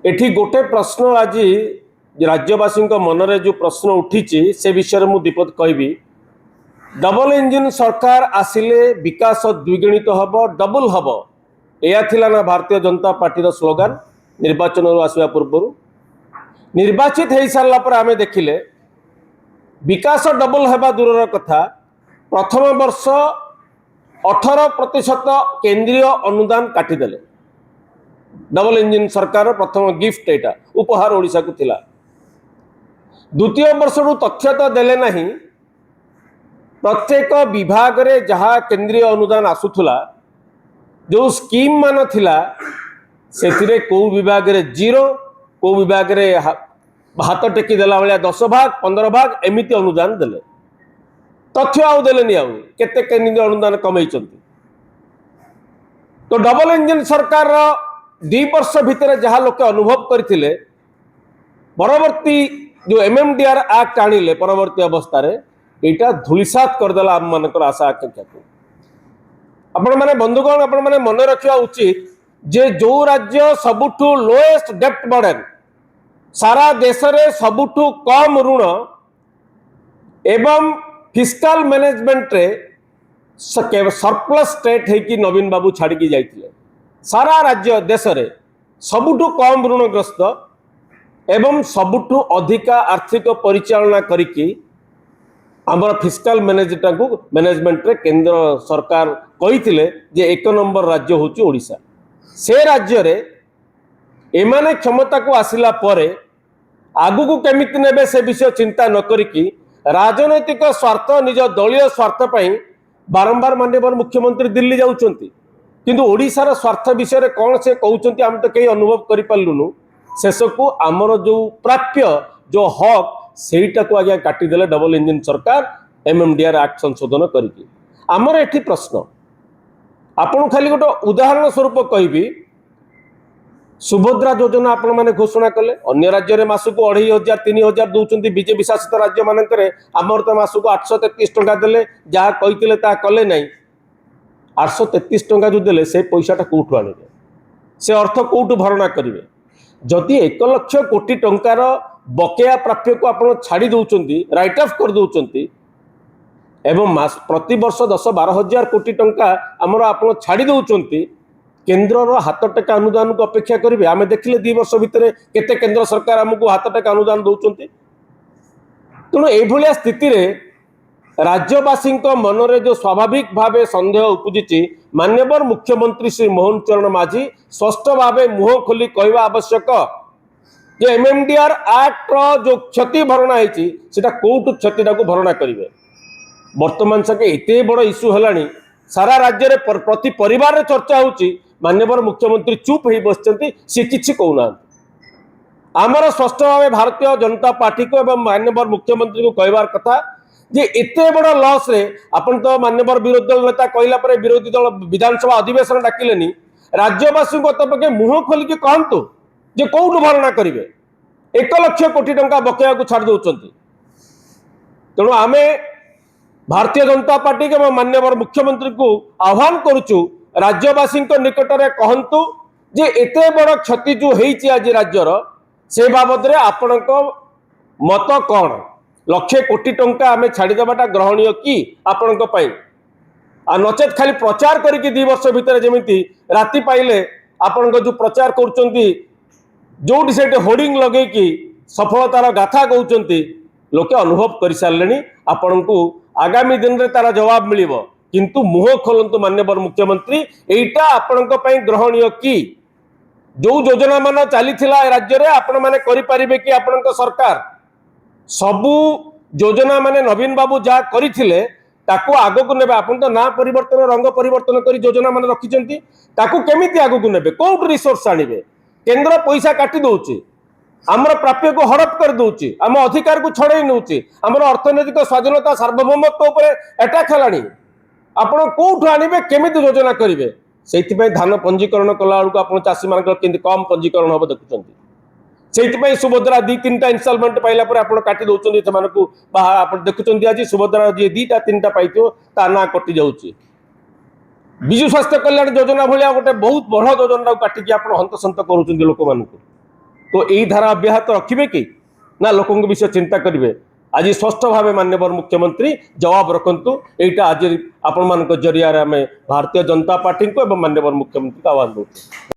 एठी गोटे प्रश्न आज राज्यवासी मनरे जो प्रश्न उठी से विषय में दीपक कहबी। डबल इंजिन सरकार आसिले विकास द्विगुणित हम डबल हम यह थिला ना भारतीय जनता पार्टी स्लोगान निर्वाचन आसवा पूर्व निर्वाचित हो सारा पर आम देखिले विकास डबल होगा दूर कथा प्रथम वर्ष 18% केंद्रीय अनुदान काटिदेले। डबल इंजिन सरकार प्रथम गिफ्ट एटा उपहार ओडिशा को थिला। द्वितीय वर्ष तथ्य तो देले नहीं प्रत्येक विभाग रे जहाँ केंद्रीय अनुदान आसुथुला जो स्कीम मान थिला से कौ विभाग रे 0 कौ विभाग रे हाथ टेकी देला भाया 10 भाग 15 भाग एमिति अनुदान देले। तथ्य आउ देलेनी आउ केते केंद्रीय अनुदान कमई तो डबल इंजिन सरकार 2 वर्ष भितर जहाँ लोक अनुभव करथिले परवर्ती जो एमएमडीआर एक्ट आनिले परवर्ती अवस्था रे एटा धूलिसात करदेला आम मानकर आशा आकांक्षा को। आपण माने बंधुगण आपण माने मन रखिया उचित जे जो राज्य सबुठु लोएस्ट डेप्ट बर्डन सारा देश रे सबुठु कम ऋण एवं फिस्काल मैनेजमेंट रे सरप्लस स्टेट है कि नवीन बाबू छाड़ी जाइए सारा राज्य देश रे सबुठु कम ऋणग्रस्त एवं सबुठु अधिका आर्थिक परिचालना करिकी आमर फिस्काल मैनेजमेंट रे केंद्र सरकार कही जे 1 नंबर राज्य होची ओडिशा। से राज्य रे एमाने क्षमता को आसिला परे आगु को केमिति नेबे से विषय चिंता न करिकी राजनैतिक स्वार्थ निज दलीय स्वार्थ पाई बारंबार माननीय मुख्यमंत्री दिल्ली जाउचंती किंतु ओडिशार स्वार्थ विषय रे कौन से कहउचंती हम तो कई अनुभव करि पारलुनु। शेष को आमर जो प्राप्य जो हक सेटा को आगे काटिदेले डबल इंजिन सरकार एमएमडीआर एक्ट संशोधन करिकी। आमर एठी प्रश्न आपण खाली गोटे उदाहरण स्वरूप कहबी सुभद्रा योजना आपण माने घोषणा कले अन्य राज्य रे मासु को 2500 3000 दउचंती बीजेपी शासित राज्य मानकरे आमर तो मासु को 833 टंका देले जहा कहितले ता कले नाही 833 टंका जो देले से पैसाटा कोठु आनिबे से अर्थ कोठु भरणा करिवे जदि 1 लाख कोटी टंकार बकेया प्राप्य को आपण छाड़ी दउचंती राइट ऑफ कर दउचंती एवं मास प्रति वर्ष 10-12 हजार कोटी टंका आमर आपण छाड़ी दउचंती केंद्र हाथ टेका अनुदान को अपेक्षा करेंगे। आम देखिले 2 वर्ष भितर केते केंद्र सरकार आमको हाथ टेका अनुदान दौरान तेणु यह स्थिति रे राज्यवासी मनरे जो स्वाभाविक भाव संदेह उपजी माननीय मुख्यमंत्री श्री मोहन चरण माझी स्पष्ट भाव मुह खोली कहवा आवश्यक जे एमएमडीआर एक्ट जो क्षति भरणा होता कौटू क्षतिटा को भरणा करेंगे। बर्तमान सके एते बड़ इश्यू है सारा राज्य रे प्रति परिवार रे चर्चा होची माननीय मुख्यमंत्री चुप हो बसचंती सी किछि कहूना। आमर स्पष्ट भाव भारतीय जनता पार्टी को एवं माननीय मुख्यमंत्री को कहबार कथा जे एते बड़ लॉस रे अपन तो माननीय विरोधी दल नेता कहला परे विरोधी दल विधानसभा अधिवेशन डाकिलेनी राज्यवासी को तपके मुह खोलिक कहतु जे कौटू भरणा करेंगे 1 लाख कोटी टंका बकेया को छाड़ दउचंती। तेणु आमे भारतीय जनता पार्टी के माननीय मुख्यमंत्री को आह्वान करुचु राज्यवासी निकट में कहतु जे एते बड़ क्षति जो होती आज राज्यर से बाबद रे आपण मत कौन 1 लाख कोटी टंका आम छाड़देवाटा ग्रहणीय कि आपण नचेत खाली प्रचार करके 2 वर्ष भितर जमी राति पाइले आपण जो प्रचार कर जोटी से होर्डिंग लगे कि सफलतार गाथा कहते लोके अनुभव कर सारे आपण को आगामी दिन में तार जवाब मिल किंतु मुह खोलतु माननीय मुख्यमंत्री एटा आपण ग्रहणीय कि जो योजना मान चली राज्य में आपण मैंने करें कि आपण सरकार सबू योजना माने नवीन बाबू जहाँ करते ताकू आग को नेबे आपण तो ना परिवर्तन रंग परिवर्तन कर योजना मान रखिंट ताकू केमिति आग को नेबे कौट रिसोर्स आनिबे केंद्र पैसा काटी दउची आमर प्राप्य को हड़प कर दउची आम अधिकार को छड़े नउची आमर अर्थनैतिक स्वाधीनता सार्वभौमत्व उपर अटैक हेलानी आपण कोठु आनिबे केमिति योजना करिवे सेइथिपई धान पंजीकरण कला बेलू आप चाषी मान कम पंजीकरण हम देखुंत से सुभद्रा 2-3टा इनस्टॉलमेंट पाइला पर आप काटी दउचंदी सेमानकु आप देखुंत आज सुभद्रा जी 2-3टा पाइथियो ता ना कटि जाउची विजु स्वास्थ्य कल्याण योजना भाया गोटे बहुत बड़ योजना काटिकी आप हंतसंत करुँच लोक मान तो यही धारा अब्याहत रखिबे कि ना लोकों विषय चिंता करेंगे। आज स्पष्ट भाव माननीय मुख्यमंत्री जवाब रखु। यहाँ आज आपण मान जरिया आम भारतीय जनता पार्टी को माननीय मुख्यमंत्री को आह्वान दूँ।